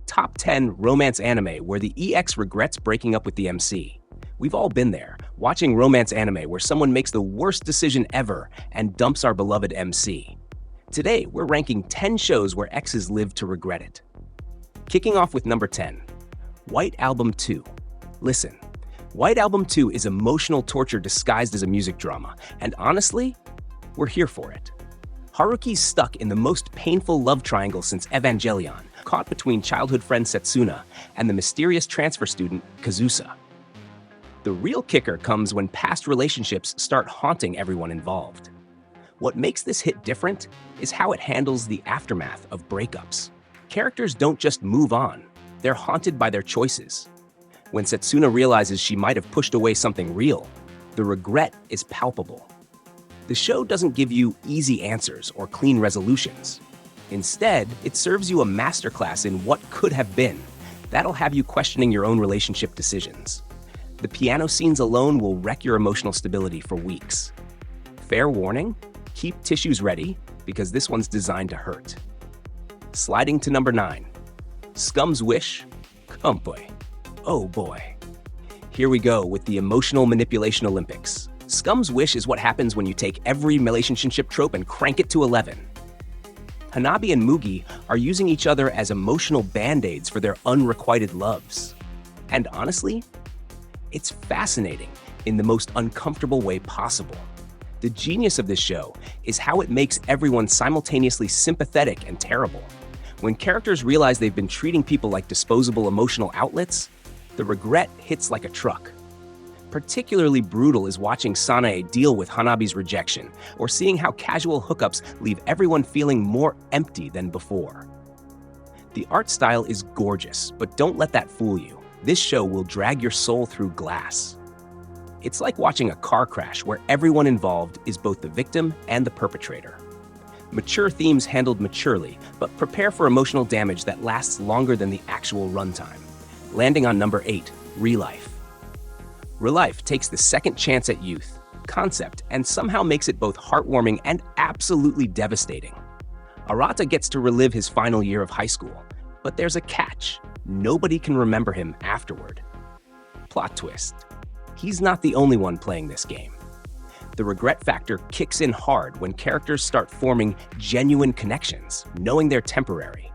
Top 10 romance anime where the EX regrets breaking up with the MC. We've all been there, watching romance anime where someone makes the worst decision ever and dumps our beloved MC. Today, we're ranking 10 shows where exes live to regret it. Kicking off with number 10, White Album 2. Listen, White Album 2 is emotional torture disguised as a music drama, and honestly, we're here for it. Haruki's stuck in the most painful love triangle since Evangelion, caught between childhood friend Setsuna and the mysterious transfer student Kazusa. The real kicker comes when past relationships start haunting everyone involved. What makes this hit different is how it handles the aftermath of breakups. Characters don't just move on, they're haunted by their choices. When Setsuna realizes she might have pushed away something real, the regret is palpable. The show doesn't give you easy answers or clean resolutions. Instead, it serves you a masterclass in what could have been. That'll have you questioning your own relationship decisions. The piano scenes alone will wreck your emotional stability for weeks. Fair warning, keep tissues ready, because this one's designed to hurt. Sliding to number 9, Scum's Wish, Kampai. Oh boy. Here we go with the emotional manipulation Olympics. Scum's Wish is what happens when you take every relationship trope and crank it to 11. Hanabi and Mugi are using each other as emotional band-aids for their unrequited loves. And honestly, it's fascinating in the most uncomfortable way possible. The genius of this show is how it makes everyone simultaneously sympathetic and terrible. When characters realize they've been treating people like disposable emotional outlets, the regret hits like a truck. Particularly brutal is watching Sanae deal with Hanabi's rejection, or seeing how casual hookups leave everyone feeling more empty than before. The art style is gorgeous, but don't let that fool you. This show will drag your soul through glass. It's like watching a car crash where everyone involved is both the victim and the perpetrator. Mature themes handled maturely, but prepare for emotional damage that lasts longer than the actual runtime. Landing on number 8, Relife. Relife takes the second chance at youth, concept, and somehow makes it both heartwarming and absolutely devastating. Arata gets to relive his final year of high school, but there's a catch. Nobody can remember him afterward. Plot twist. He's not the only one playing this game. The regret factor kicks in hard when characters start forming genuine connections, knowing they're temporary.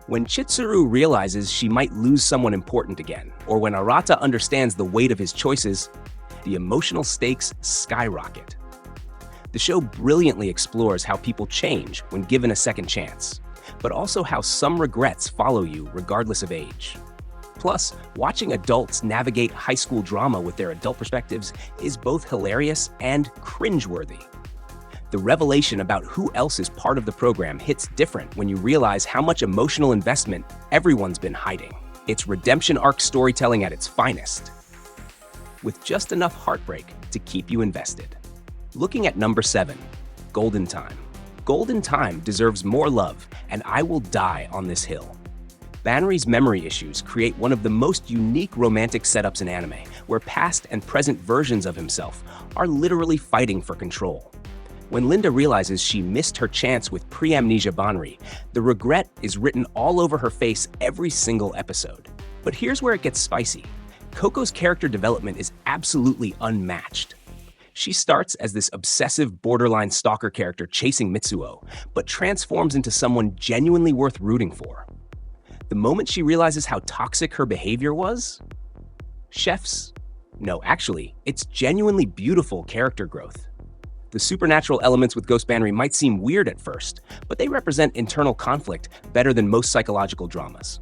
When Chitsuru realizes she might lose someone important again, or when Arata understands the weight of his choices, the emotional stakes skyrocket. The show brilliantly explores how people change when given a second chance, but also how some regrets follow you regardless of age. Plus, watching adults navigate high school drama with their adult perspectives is both hilarious and cringeworthy. The revelation about who else is part of the program hits different when you realize how much emotional investment everyone's been hiding. It's redemption arc storytelling at its finest, with just enough heartbreak to keep you invested. Looking at number 7, Golden Time. Golden Time deserves more love, and I will die on this hill. Banri's memory issues create one of the most unique romantic setups in anime, where past and present versions of himself are literally fighting for control. When Linda realizes she missed her chance with pre-amnesia Banri, the regret is written all over her face every single episode. But here's where it gets spicy. Coco's character development is absolutely unmatched. She starts as this obsessive borderline stalker character chasing Mitsuo, but transforms into someone genuinely worth rooting for. The moment she realizes how toxic her behavior was, no, actually, it's genuinely beautiful character growth. The supernatural elements with Ghost Banri might seem weird at first, but they represent internal conflict better than most psychological dramas.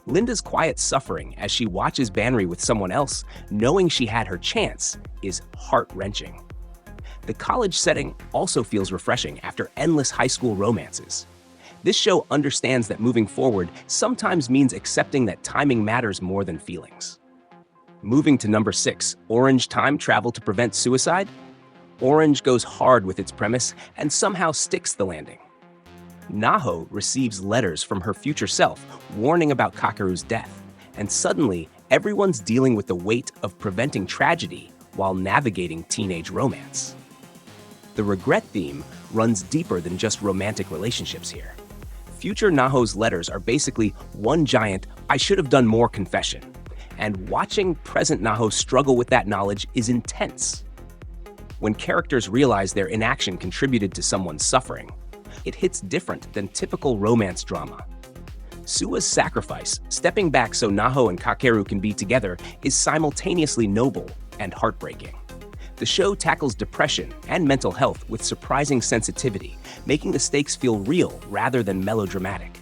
Linda's quiet suffering as she watches Banri with someone else, knowing she had her chance, is heart-wrenching. The college setting also feels refreshing after endless high school romances. This show understands that moving forward sometimes means accepting that timing matters more than feelings. Moving to number 6, Orange Time Travel to Prevent Suicide. Orange goes hard with its premise and somehow sticks the landing. Naho receives letters from her future self warning about Kakeru's death, and suddenly everyone's dealing with the weight of preventing tragedy while navigating teenage romance. The regret theme runs deeper than just romantic relationships here. Future Naho's letters are basically one giant "I should have done more" confession, and watching present Naho struggle with that knowledge is intense. When characters realize their inaction contributed to someone's suffering, it hits different than typical romance drama. Sua's sacrifice, stepping back so Naho and Kakeru can be together, is simultaneously noble and heartbreaking. The show tackles depression and mental health with surprising sensitivity, making the stakes feel real rather than melodramatic.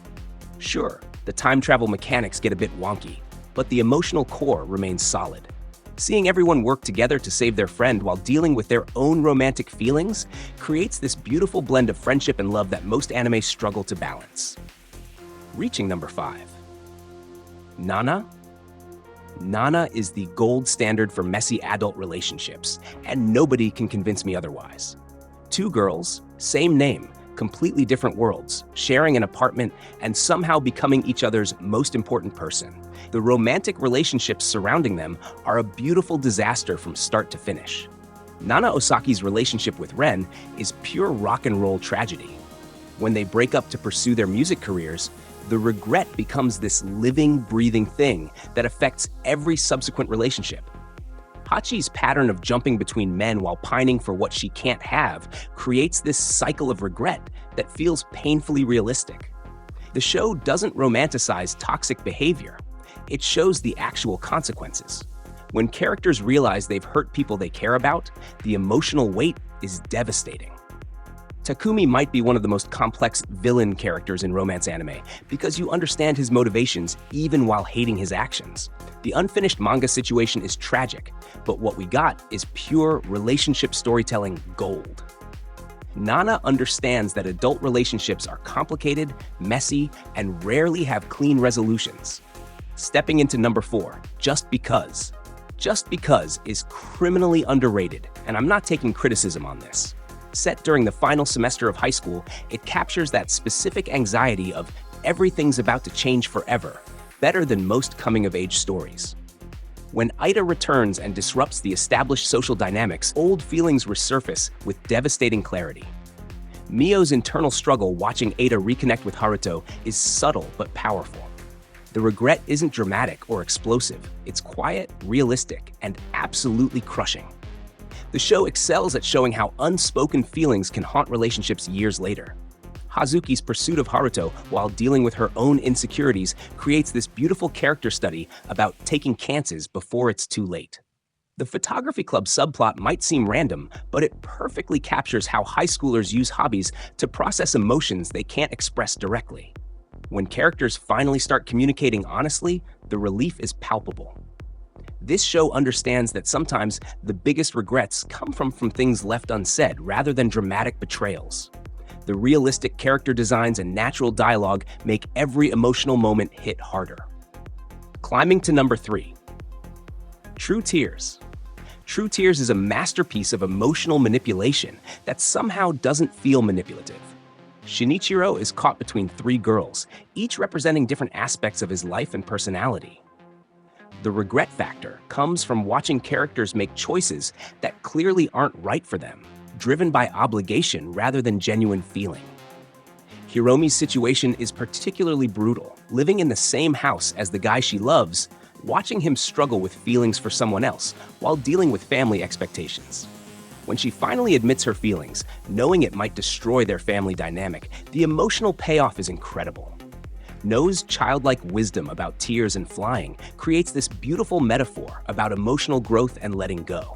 Sure, the time travel mechanics get a bit wonky, but the emotional core remains solid. Seeing everyone work together to save their friend while dealing with their own romantic feelings creates this beautiful blend of friendship and love that most anime struggle to balance. Reaching number 5. Nana? Nana is the gold standard for messy adult relationships, and nobody can convince me otherwise. Two girls, same name, completely different worlds, sharing an apartment, and somehow becoming each other's most important person. The romantic relationships surrounding them are a beautiful disaster from start to finish. Nana Osaki's relationship with Ren is pure rock and roll tragedy. When they break up to pursue their music careers, the regret becomes this living, breathing thing that affects every subsequent relationship. Hachi's pattern of jumping between men while pining for what she can't have creates this cycle of regret that feels painfully realistic. The show doesn't romanticize toxic behavior. It shows the actual consequences. When characters realize they've hurt people they care about, the emotional weight is devastating. Takumi might be one of the most complex villain characters in romance anime because you understand his motivations even while hating his actions. The unfinished manga situation is tragic, but what we got is pure relationship storytelling gold. Nana understands that adult relationships are complicated, messy, and rarely have clean resolutions. Stepping into number 4, Just Because. Just Because is criminally underrated, and I'm not taking criticism on this. Set during the final semester of high school, it captures that specific anxiety of everything's about to change forever, better than most coming-of-age stories. When Ida returns and disrupts the established social dynamics, old feelings resurface with devastating clarity. Mio's internal struggle watching Ada reconnect with Haruto is subtle but powerful. The regret isn't dramatic or explosive, it's quiet, realistic, and absolutely crushing. The show excels at showing how unspoken feelings can haunt relationships years later. Hazuki's pursuit of Haruto while dealing with her own insecurities creates this beautiful character study about taking chances before it's too late. The photography club subplot might seem random, but it perfectly captures how high schoolers use hobbies to process emotions they can't express directly. When characters finally start communicating honestly, the relief is palpable. This show understands that sometimes the biggest regrets come from things left unsaid rather than dramatic betrayals. The realistic character designs and natural dialogue make every emotional moment hit harder. Climbing to number 3. True Tears. True Tears is a masterpiece of emotional manipulation that somehow doesn't feel manipulative. Shinichiro is caught between 3 girls, each representing different aspects of his life and personality. The regret factor comes from watching characters make choices that clearly aren't right for them, driven by obligation rather than genuine feeling. Hiromi's situation is particularly brutal. Living in the same house as the guy she loves, watching him struggle with feelings for someone else while dealing with family expectations. When she finally admits her feelings, knowing it might destroy their family dynamic, the emotional payoff is incredible. No's childlike wisdom about tears and flying creates this beautiful metaphor about emotional growth and letting go.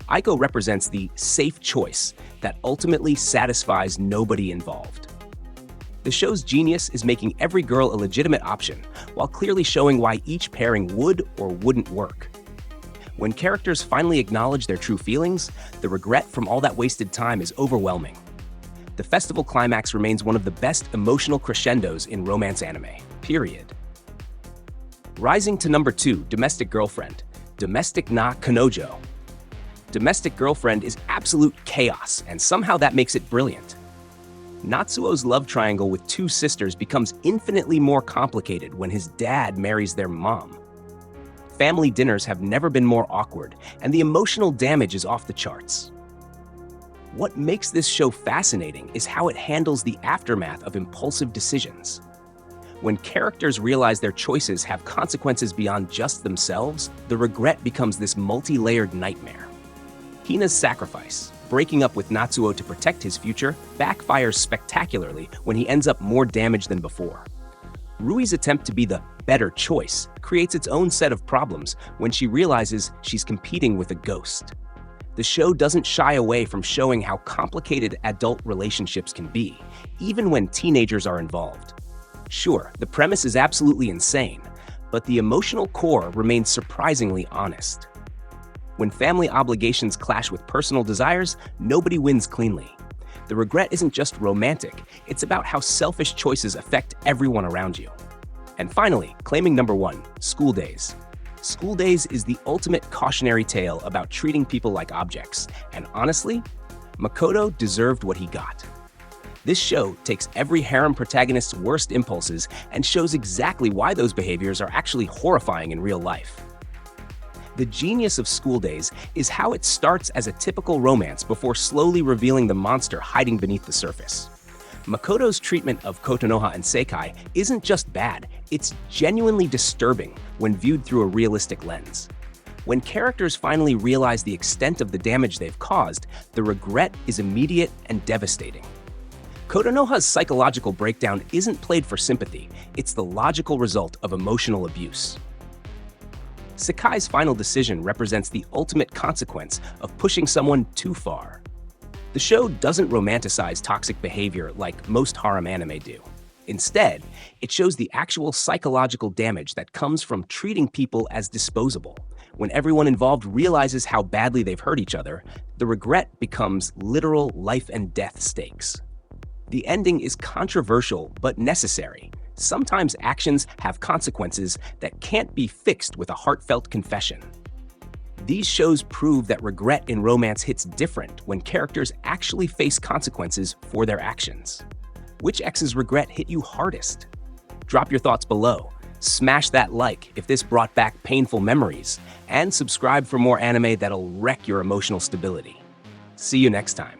Aiko represents the safe choice that ultimately satisfies nobody involved. The show's genius is making every girl a legitimate option, while clearly showing why each pairing would or wouldn't work. When characters finally acknowledge their true feelings, the regret from all that wasted time is overwhelming. The festival climax remains one of the best emotional crescendos in romance anime, period. Rising to number 2, Domestic Girlfriend, Domestic na Kanojo. Domestic Girlfriend is absolute chaos, and somehow that makes it brilliant. Natsuo's love triangle with 2 sisters becomes infinitely more complicated when his dad marries their mom. Family dinners have never been more awkward, and the emotional damage is off the charts. What makes this show fascinating is how it handles the aftermath of impulsive decisions. When characters realize their choices have consequences beyond just themselves, the regret becomes this multi-layered nightmare. Hina's sacrifice, breaking up with Natsuo to protect his future, backfires spectacularly when he ends up more damaged than before. Rui's attempt to be the better choice creates its own set of problems when she realizes she's competing with a ghost. The show doesn't shy away from showing how complicated adult relationships can be, even when teenagers are involved. Sure, the premise is absolutely insane, but the emotional core remains surprisingly honest. When family obligations clash with personal desires, nobody wins cleanly. The regret isn't just romantic, it's about how selfish choices affect everyone around you. And finally, claiming number 1, School Days. School Days is the ultimate cautionary tale about treating people like objects, and honestly, Makoto deserved what he got. This show takes every harem protagonist's worst impulses and shows exactly why those behaviors are actually horrifying in real life. The genius of School Days is how it starts as a typical romance before slowly revealing the monster hiding beneath the surface. Makoto's treatment of Kotonoha and Sekai isn't just bad, it's genuinely disturbing when viewed through a realistic lens. When characters finally realize the extent of the damage they've caused, the regret is immediate and devastating. Kotonoha's psychological breakdown isn't played for sympathy, it's the logical result of emotional abuse. Sekai's final decision represents the ultimate consequence of pushing someone too far. The show doesn't romanticize toxic behavior like most harem anime do. Instead, it shows the actual psychological damage that comes from treating people as disposable. When everyone involved realizes how badly they've hurt each other, the regret becomes literal life and death stakes. The ending is controversial but necessary. Sometimes actions have consequences that can't be fixed with a heartfelt confession. These shows prove that regret in romance hits different when characters actually face consequences for their actions. Which ex's regret hit you hardest? Drop your thoughts below. Smash that like if this brought back painful memories, and subscribe for more anime that'll wreck your emotional stability. See you next time.